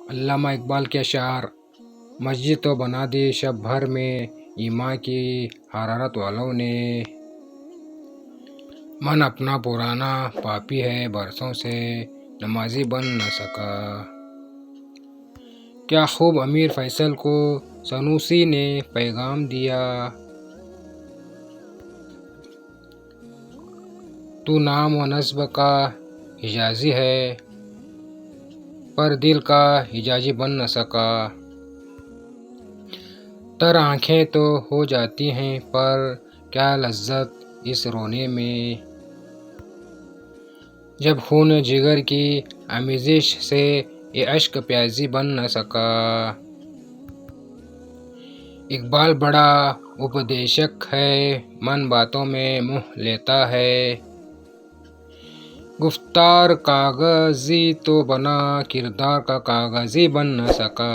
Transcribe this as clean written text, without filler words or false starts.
अल्लामा इकबाल के अशार। मस्जिद तो बना दी शब भर में ईमान की हरारत वालों ने, मन अपना पुराना पापी है बरसों से नमाजी बन न सका। क्या खूब अमीर फैसल को सनूसी ने पैगाम दिया, तू नाम व नस्ब का हिजाजी है पर दिल का हिजाजी बन न सका। तर आंखें तो हो जाती हैं पर क्या लज्जत इस रोने में, जब खून जिगर की आमिज़िश से ये अश्क प्याजी बन न सका। इकबाल बड़ा उपदेशक है, मन बातों में मुँह लेता है, गुफ्तार कागज़ी तो बना किरदार का कागज़ी बन न सका।